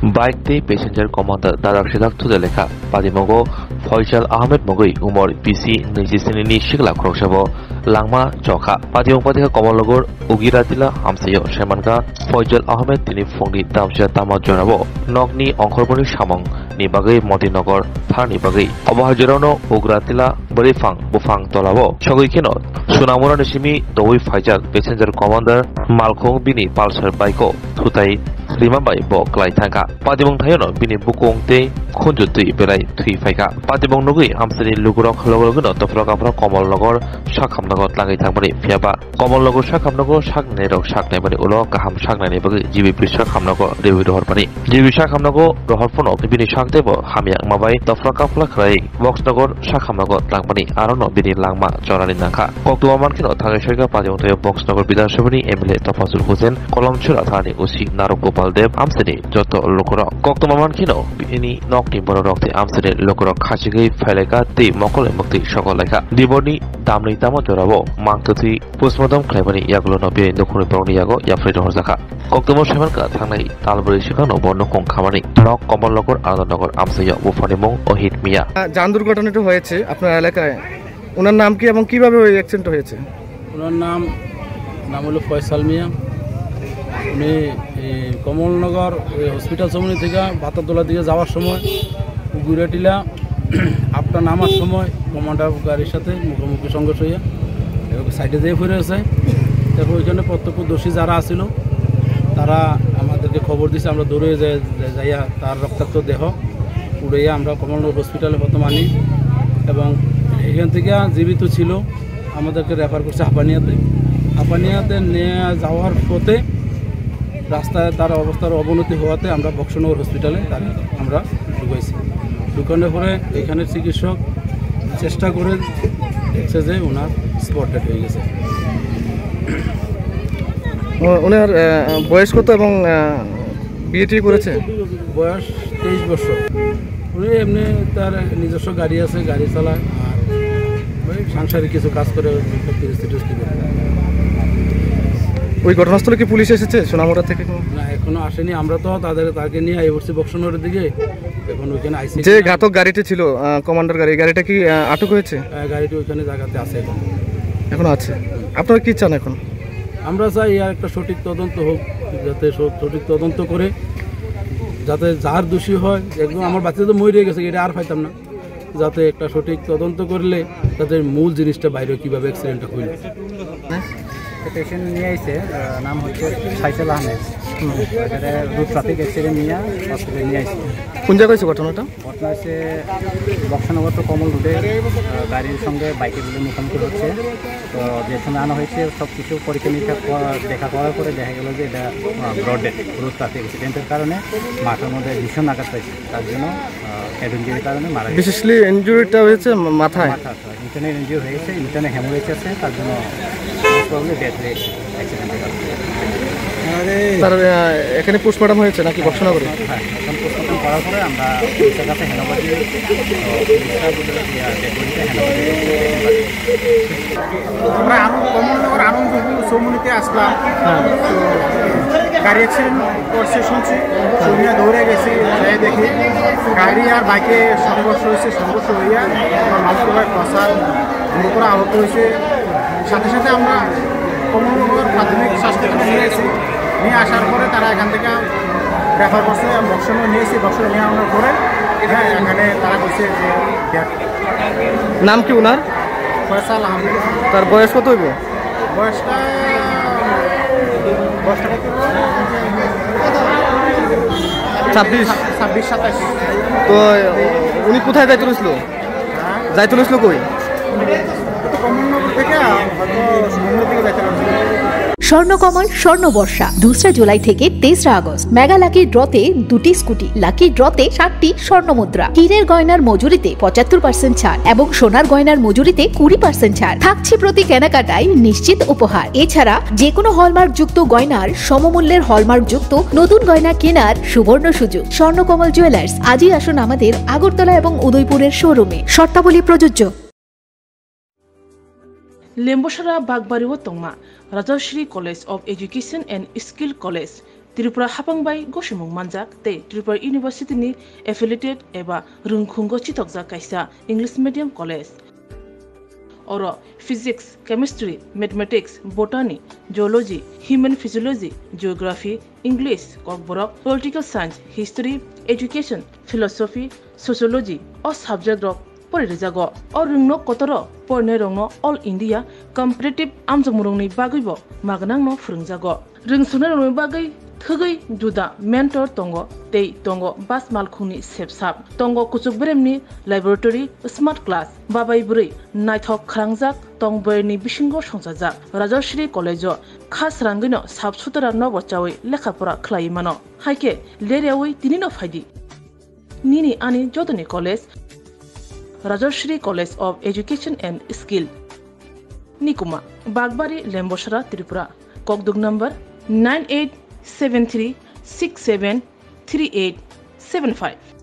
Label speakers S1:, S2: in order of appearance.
S1: bike te passenger commander Darak Siddharth Lekha Padimogo Faisal Ahmed Mogoi Umar PC Nijisini Shikla Kroksabo Langma Chokha Padiong Padika Komologor Ugiratila Hamsayo Shemanka Faisal Ahmed Tini Fongdi Damsha Tama Jonabo Nogni Onkorboni Shamong Nibagai Motinogor Thani Bagai Obahajarano Ugratila Barifang Bufang Tolabo Shogikino Sunamura Nishimi Doi Faisal Passenger Commander Malkong Bini Pulsar Baiko Thutai Rimambai Bo Klai Tanka Padimong Tayono Bini Bukong Te Khunjutui Belai Thui Faika Padimong Nugui Hamsani Lugurok Logorogno Toflogapra Komol Logor Shakham Nagot Langai Tangmani Fiaba Komol Logor Shakham Nago Shak Nerok Shak Nebani Ulo Kaham Shak Nani Bagi Jibi Shakham Nago Dewi Rohorpani Jibi Shakham Nago Rohorpono Bini Shak Debo Hamyak Mabai Toflogapla Krai Vox Nagor Shakham Nagot Langmani Arono Bini Langma Jorani Naka Koktua Mankino Thageshaka Padimong Tayo Vox Nagor Bidashabani Emile Tofazul Hussein Kolom Chura Thani Usi Naroko Dev Amsterdam Joto Lokoro Koktomaman Kino Bini Nokni Borok the Amsterdam Lokoro Khachigi Feleka Te Mokol Mukti Shokoleka Diboni Damni Tamo Jorabo Mankati Postmodern Clevani Yagulo Nobi Nokuni Boni Yago Yafrido Hosaka Koktomo Shemanka Tangai Talburi Shikano Bono Kong Kamani Nok Komol Lokor Adonogor Amsterdam Bufanimong Ohit Mia
S2: যান দুর্ঘটনাটি হয়েছে আপনার এলাকায় ওনার নাম কি এবং কিভাবে ওই অ্যাক্সিডেন্ট হয়েছে
S3: ওনার নাম হলো ফয়সাল মিয়া উনি কমলনগর হসপিটাল সমনি থেকে ভাতারদোলা দিকে যাওয়ার সময় গুড়াটিলা আপনার নামার সময় কমান্ডার গাড়ির সাথে মুখোমুখি সংঘর্ষ হইয়া সাইডে দিয়ে ফিরে আসে তারপর ওইখানে প্রত্যক্ষদর্শী যারা আসিল তারা আমাদেরকে খবর দিছে আমরা দৌড়ে যাইয়া তার রক্তাক্ত দেহ উড়াইয়া আমরা কমলনগর হসপিটালে প্রথম আনি এবং এখান থেকে জীবিত ছিল আমাদেরকে রেফার করছে হাঁপানিয়াতে নিয়ে যাওয়ার পথে রাস্তায় তার অবস্থার অবনতি হওয়াতে আমরা বক্সনগর হসপিটালে আমরা ঢুকাইছি ঢুকানোর পরে এখানের চিকিৎসক চেষ্টা করে দেখছে যে ওনার স্পট ডেড হয়ে গেছে
S2: ওনার বয়স কত এবং বিয়েটি করেছে
S3: বয়স 23 বছর উনি এমনি তার নিজস্ব গাড়ি আছে গাড়ি চালায় আর সাংসারিক কিছু কাজ করে
S2: ওই ঘটনাস্থলে কি পুলিশ এসেছে সোনামুড়া থেকে
S3: না এখনো আসেনি আমরা তো তাকে নিয়ে আইবছি বক্সনগরের দিকে এখন ওইখানে আইসি
S2: যে ঘাতক গাড়িটি ছিল কমান্ডার গাড়িটা কি আটক হয়েছে
S3: গাড়িটি ওইখানে জায়গাতে আছে
S2: এখনো আছে আপনারা কি চান এখন
S3: আমরা চাই আর একটা সঠিক তদন্ত হোক যাতে সঠিক তদন্ত করে যাতে যার দোষী হয় একদম আমার বাচ্চা তো মরে গেছে এটা আর পাইতাম না যাতে একটা সঠিক তদন্ত করলে তাদের মূল জিনিসটা বাইরে কিভাবে অ্যাক্সিডেন্টটা হইল
S4: পেশেন্ট নিয়ে আইছে নাম হচ্ছে Faisal Ahmed road traffic accident নিয়ে হসপিটালে নিয়ে আইছে
S2: কোন জায়গায় হয়েছে ঘটনা
S4: হচ্ছে বক্সনগর তো কমল রোডে গাড়ির সঙ্গে বাইকের গুলো মুখোমুখি হচ্ছে তো যে সময় আনা হয়েছে সব কিছু পরীক্ষা নিরীক্ষা দেখা করার পরে দেখা গেল যে এটা ব্রড ডেড রোড ট্রাফিক অ্যাক্সিডেন্টের কারণে মাথার মধ্যে ভীষণ আঘাত পাইছে তার জন্য হেড ইঞ্জুরির কারণে মারা গেছে
S2: বিশেষলি ইঞ্জুরিটা হয়েছে মাথায়
S4: ইন্টারনেট ইঞ্জুরি হয়েছে ইন্টারনেট হ্যামোরেজ আছে তার জন্য ডেথ হয়েছে অ্যাক্সিডেন্টের কারণে
S2: তার এখানে পোস্টমর্টম হয়েছে নাকি বক্সনগরে
S4: হ্যাঁ এখন পোস্টমর্টম করার পরে আমরা পুলিশের কাছে হ্যান্ডওভার দিয়ে
S5: আমরা কমলনগর আনন্দ সমুনিতে আসলাম তো গাড়ি অ্যাক্সিডেন্ট করছে শুনছি শুনিয়া দৌড়ে গেছি যাই দেখি গাড়ি আর বাইকে সংঘর্ষ হইয়া আমার মামুর ভাই ফসাল গুরুতর আহত হয়েছে সাথে সাথে আমরা কমলনগর প্রাথমিক স্বাস্থ্যকেন্দ্রে নিয়ে এসেছি নিয়ে আসার পরে তারা এখান থেকে রেফার করছে বক্সনগর নিয়েছি বক্সনগর নিয়ে আনার পরে এখানে তারা করছে যে
S2: নাম কি ওনার
S5: ফয়সাল আহমেদ
S2: তার বয়স কত হইব
S5: বয়সটা 26-27
S2: তো উনি কোথায় যাইতে লইছিল কই
S5: কমলনগর থেকে হয়তো সমুদ্র দিকে যাইতে লাগছিল
S6: স্বর্ণকমল স্বর্ণবর্ষা 2 জুলাই থেকে 23 আগস্ট মেগা লাকি ড্রতে 2টি স্কুটি লাকি ড্রতে 7টি স্বর্ণ মুদ্রা হীরের গয়নার মজুরিতে 75% ছাড় এবং সোনার গয়নার মজুরিতে 20% ছাড় থাকছে প্রতি কেনাকাটায় নিশ্চিত উপহার এছাড়া যে কোনো হলমার্ক যুক্ত গয়নার সমমূল্যের হলমার্ক যুক্ত নতুন গয়না কেনার সুবর্ণ সুযোগ স্বর্ণকমল জুয়েলার্স আজই আসুন আমাদের আগরতলা এবং উদয়পুরের শোরুমে শর্তাবলী প্রযোজ্য
S7: Lembosara Bagbariwo Tongma, Rajashri College of Education and Skill College, Tripura हापांबाय गसुमुं मानजाक ते त्रिपुरा इउनिभार्सिटीनि एफिलिएटेड एबा रोंखुंगो चितकजाक कायसा इंग्लिश मीडियम कलेज और physics chemistry mathematics botany geology human physiology geography English Kokborok political science history education philosophy sociology और सब्जेक्ट रक परिरेजागो और रोंनो कतर परने रोंनो ऑल इंडिया कम्पिटिटिव आमजमुरुंनि बागैबो मागनांनो फोरोंजागो रोंसुनो रोंनो बागै थगै जुदा मेंटर तंगो तै तंगो बास मालखुंनि सेबसाब तंगो कुचुक ब्रेमनि लैबोरेटरी स्मार्ट क्लास बाबाय बुरै नायथक खालांजाक तंबयनि बिसिंगो संजाजाक राजश्री कलेजो खास रांगैनो साबसुतरा नबचावै लेखाफोरा खलायै मानो हायके लेरेयावै तिनिनो फायदि निनि आनि जदनि college Rajshree college of education and skill निकुमा बागबारी लेम्बोसरा त्रिपुरा ककदुग नंबर 9873673875